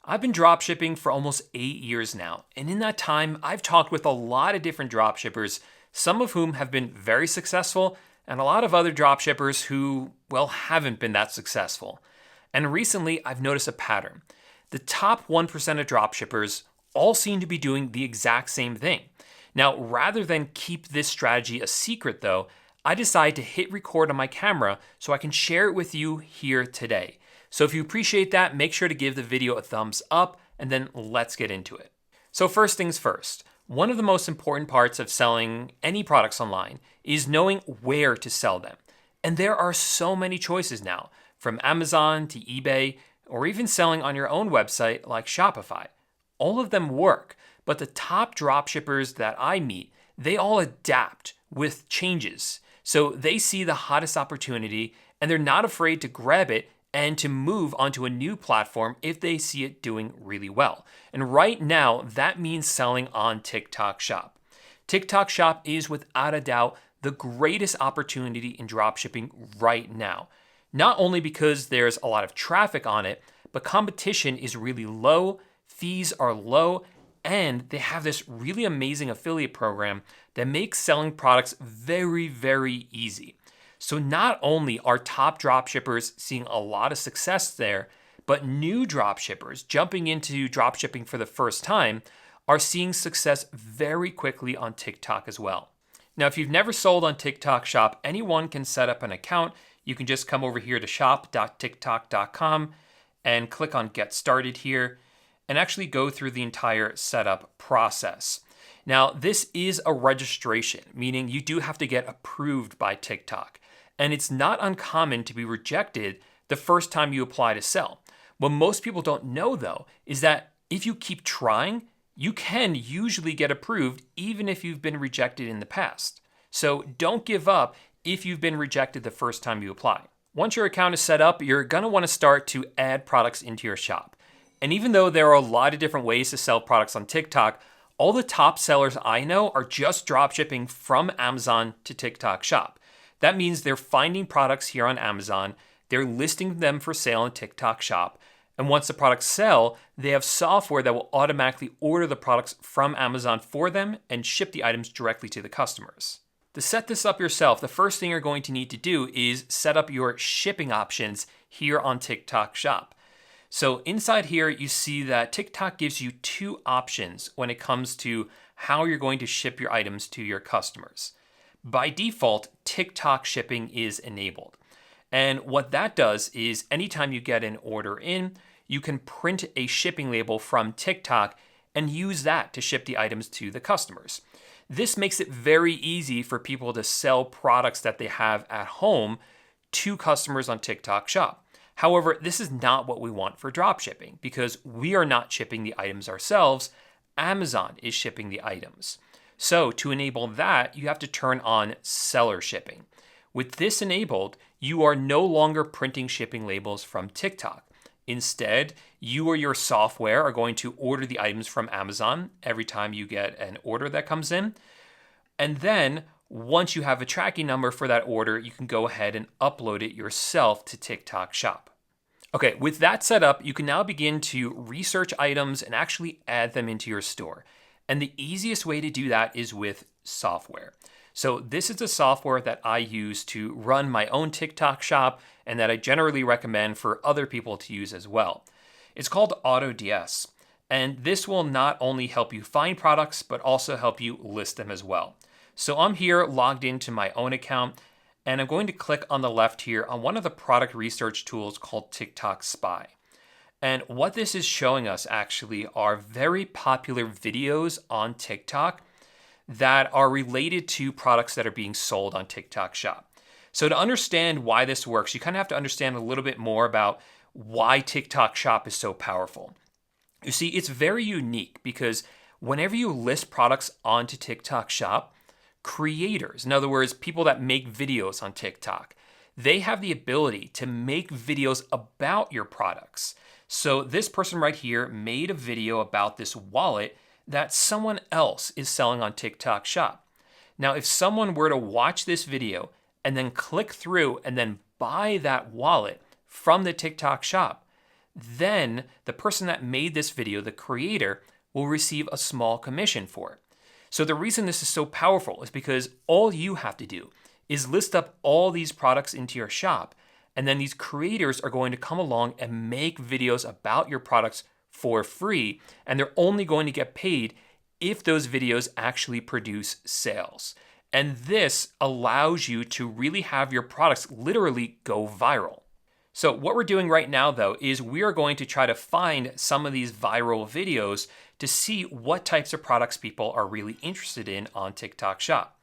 I've been dropshipping for almost 8 years now, and in that time, I've talked with a lot of different dropshippers, some of whom have been very successful, and a lot of other dropshippers who, well, haven't been that successful. And recently, I've noticed a pattern. The top 1% of dropshippers all seem to be doing the exact same thing. Now, rather than keep this strategy a secret though, I decided to hit record on my camera so I can share it with you here today. So if you appreciate that, make sure to give the video a thumbs up, and then let's get into it. So first things first, one of the most important parts of selling any products online is knowing where to sell them. And there are so many choices now, from Amazon to eBay, or even selling on your own website like Shopify. All of them work, but the top dropshippers that I meet, they all adapt with changes. So they see the hottest opportunity and they're not afraid to grab it and to move onto a new platform if they see it doing really well. And right now, that means selling on TikTok Shop. TikTok Shop is without a doubt the greatest opportunity in dropshipping right now. Not only because there's a lot of traffic on it, but competition is really low, fees are low, and they have this really amazing affiliate program that makes selling products very, very easy. So not only are top dropshippers seeing a lot of success there, but new dropshippers jumping into dropshipping for the first time are seeing success very quickly on TikTok as well. Now, if you've never sold on TikTok Shop, anyone can set up an account. You can just come over here to shop.tiktok.com and click on Get Started here and actually go through the entire setup process. Now, this is a registration, meaning you do have to get approved by TikTok. And it's not uncommon to be rejected the first time you apply to sell. What most people don't know though is that if you keep trying, you can usually get approved even if you've been rejected in the past. So don't give up if you've been rejected the first time you apply. Once your account is set up, you're gonna wanna start to add products into your shop. And even though there are a lot of different ways to sell products on TikTok, all the top sellers I know are just dropshipping from Amazon to TikTok Shop. That means they're finding products here on Amazon, they're listing them for sale on TikTok Shop, and once the products sell, they have software that will automatically order the products from Amazon for them and ship the items directly to the customers. To set this up yourself, the first thing you're going to need to do is set up your shipping options here on TikTok Shop. So inside here, you see that TikTok gives you two options when it comes to how you're going to ship your items to your customers. By default, TikTok shipping is enabled. And what that does is anytime you get an order in, you can print a shipping label from TikTok and use that to ship the items to the customers. This makes it very easy for people to sell products that they have at home to customers on TikTok Shop. However, this is not what we want for dropshipping because we are not shipping the items ourselves. Amazon is shipping the items. So to enable that, you have to turn on seller shipping. With this enabled, you are no longer printing shipping labels from TikTok. Instead, you or your software are going to order the items from Amazon every time you get an order that comes in. And then once you have a tracking number for that order, you can go ahead and upload it yourself to TikTok Shop. Okay, with that set up, you can now begin to research items and actually add them into your store. And the easiest way to do that is with software. So this is the software that I use to run my own TikTok shop and that I generally recommend for other people to use as well. It's called AutoDS. And this will not only help you find products, but also help you list them as well. So I'm here logged into my own account, and I'm going to click on the left here on one of the product research tools called TikTok Spy. And what this is showing us actually are very popular videos on TikTok that are related to products that are being sold on TikTok Shop. So to understand why this works, you kind of have to understand a little bit more about why TikTok Shop is so powerful. You see, it's very unique because whenever you list products onto TikTok Shop, creators, in other words, people that make videos on TikTok, they have the ability to make videos about your products. So this person right here made a video about this wallet that someone else is selling on TikTok Shop. Now, if someone were to watch this video and then click through and then buy that wallet from the TikTok Shop, then the person that made this video, the creator, will receive a small commission for it. So the reason this is so powerful is because all you have to do is list up all these products into your shop, and then these creators are going to come along and make videos about your products for free, and they're only going to get paid if those videos actually produce sales. And this allows you to really have your products literally go viral. So what we're doing right now, though, is we are going to try to find some of these viral videos to see what types of products people are really interested in on TikTok Shop.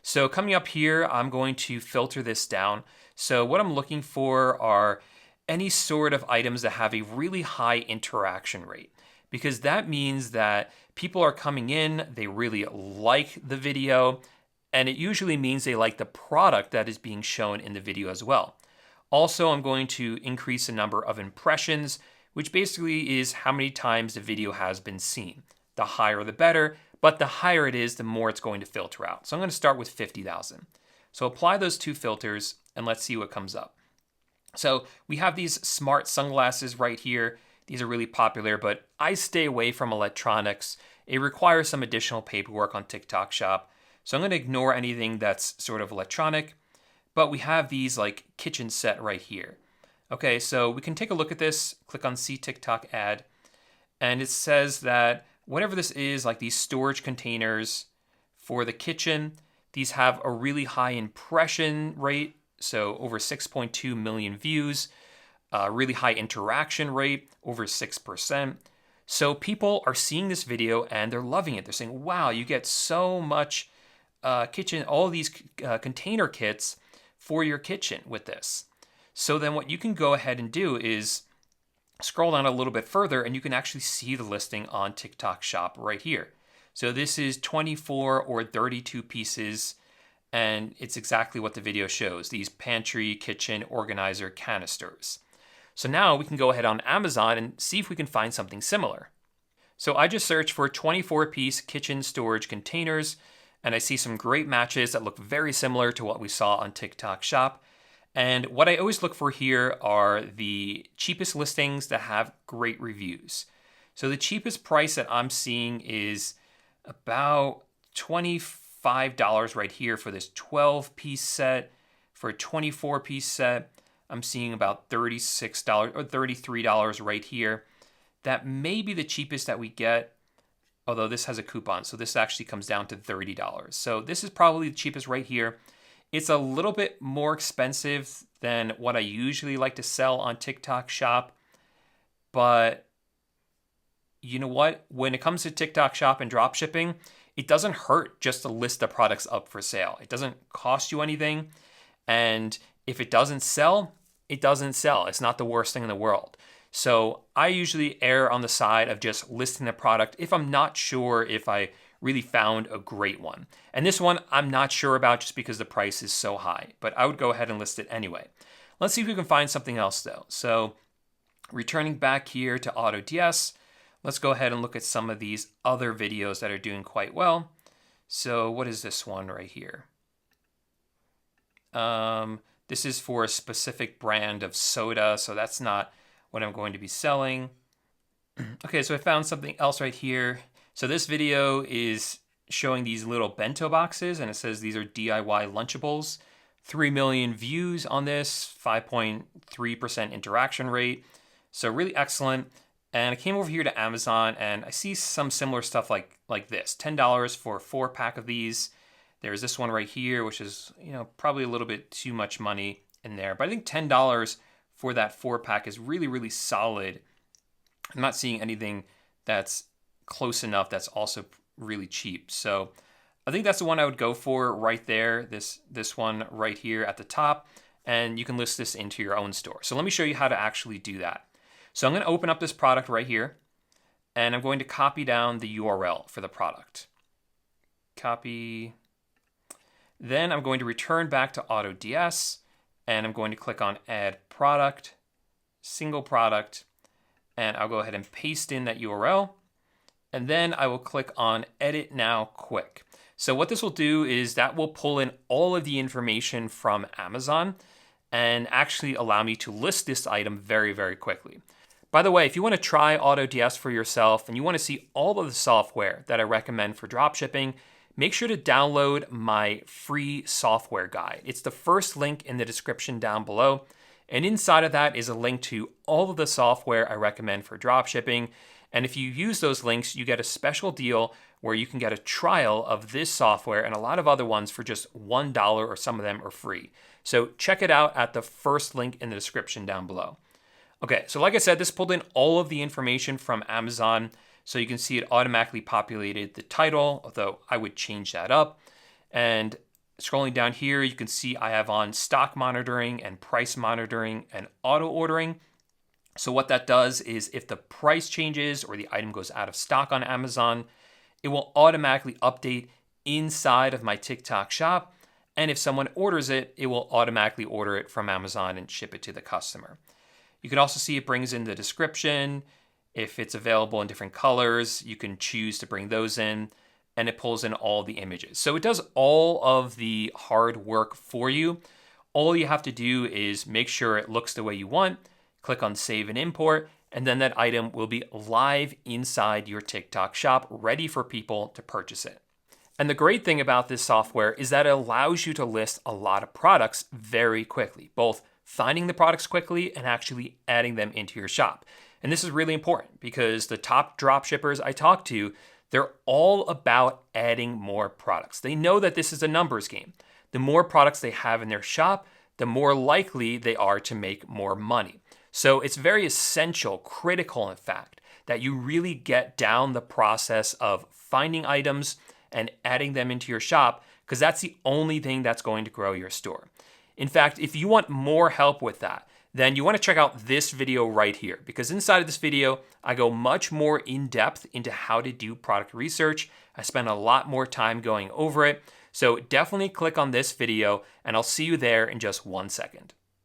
So coming up here, I'm going to filter this down. So what I'm looking for are any sort of items that have a really high interaction rate, because that means that people are coming in, they really like the video, and it usually means they like the product that is being shown in the video as well. Also, I'm going to increase the number of impressions, which basically is how many times the video has been seen. The higher the better, but the higher it is, the more it's going to filter out. So I'm going to start with 50,000. So apply those two filters and let's see what comes up. So we have these smart sunglasses right here. These are really popular, but I stay away from electronics. It requires some additional paperwork on TikTok Shop. So I'm going to ignore anything that's sort of electronic, but we have these like kitchen set right here. Okay, so we can take a look at this, click on See TikTok Ad, and it says that whatever this is, like these storage containers for the kitchen, these have a really high impression rate, so over 6.2 million views, really high interaction rate, over 6%. So people are seeing this video and they're loving it. They're saying, wow, you get so much kitchen, all these container kits for your kitchen with this. So then what you can go ahead and do is scroll down a little bit further and you can actually see the listing on TikTok Shop right here. So this is 24 or 32 pieces, and it's exactly what the video shows, these pantry kitchen organizer canisters. So now we can go ahead on Amazon and see if we can find something similar. So I just searched for 24-piece kitchen storage containers, and I see some great matches that look very similar to what we saw on TikTok Shop. And what I always look for here are the cheapest listings that have great reviews. So the cheapest price that I'm seeing is about $25 right here for this 12-piece set. For a 24-piece set, I'm seeing about $36 or $33 right here. That may be the cheapest that we get, although this has a coupon, so this actually comes down to $30. So this is probably the cheapest right here. It's a little bit more expensive than what I usually like to sell on TikTok Shop, but you know what? When it comes to TikTok Shop and dropshipping, it doesn't hurt just to list the products up for sale. It doesn't cost you anything, and if it doesn't sell, it doesn't sell. It's not the worst thing in the world. So I usually err on the side of just listing the product if I'm not sure if I really found a great one. And this one I'm not sure about just because the price is so high, but I would go ahead and list it anyway. Let's see if we can find something else though. So returning back here to AutoDS, let's go ahead and look at some of these other videos that are doing quite well. So what is this one right here? This is for a specific brand of soda, so that's not what I'm going to be selling. Okay, so I found something else right here. So this video is showing these little bento boxes, and it says these are DIY Lunchables. 3 million views on this, 5.3% interaction rate. So really excellent. And I came over here to Amazon and I see some similar stuff like this. $10 for a 4-pack of these. There's this one right here, which is, probably a little bit too much money in there. But I think $10 for that 4-pack is really, really solid. I'm not seeing anything that's close enough that's also really cheap. So I think that's the one I would go for right there, this one right here at the top, and you can list this into your own store. So let me show you how to actually do that. So I'm going to open up this product right here, and I'm going to copy down the URL for the product. Copy. Then I'm going to return back to AutoDS, and I'm going to click on Add Product, Single Product, and I'll go ahead and paste in that URL. And then I will click on Edit Now Quick. So what this will do is that will pull in all of the information from Amazon and actually allow me to list this item very, very quickly. By the way, if you want to try AutoDS for yourself and you want to see all of the software that I recommend for dropshipping, make sure to download my free software guide. It's the first link in the description down below. And inside of that is a link to all of the software I recommend for dropshipping. And if you use those links, you get a special deal where you can get a trial of this software and a lot of other ones for just $1, or some of them are free. So check it out at the first link in the description down below. Okay, so like I said, this pulled in all of the information from Amazon. So you can see it automatically populated the title, although I would change that up. And scrolling down here, you can see I have on stock monitoring and price monitoring and auto ordering. So what that does is if the price changes or the item goes out of stock on Amazon, it will automatically update inside of my TikTok shop. And if someone orders it, it will automatically order it from Amazon and ship it to the customer. You can also see it brings in the description. If it's available in different colors, you can choose to bring those in, and it pulls in all the images. So it does all of the hard work for you. All you have to do is make sure it looks the way you want, click on save and import, and then that item will be live inside your TikTok shop, ready for people to purchase it. And the great thing about this software is that it allows you to list a lot of products very quickly, both finding the products quickly and actually adding them into your shop. And this is really important because the top dropshippers I talk to, they're all about adding more products. They know that this is a numbers game. The more products they have in their shop, the more likely they are to make more money. So it's very essential, critical in fact, that you really get down the process of finding items and adding them into your shop, because that's the only thing that's going to grow your store. In fact, if you want more help with that, then you want to check out this video right here, because inside of this video, I go much more in depth into how to do product research. I spend a lot more time going over it. So definitely click on this video and I'll see you there in just 1 second.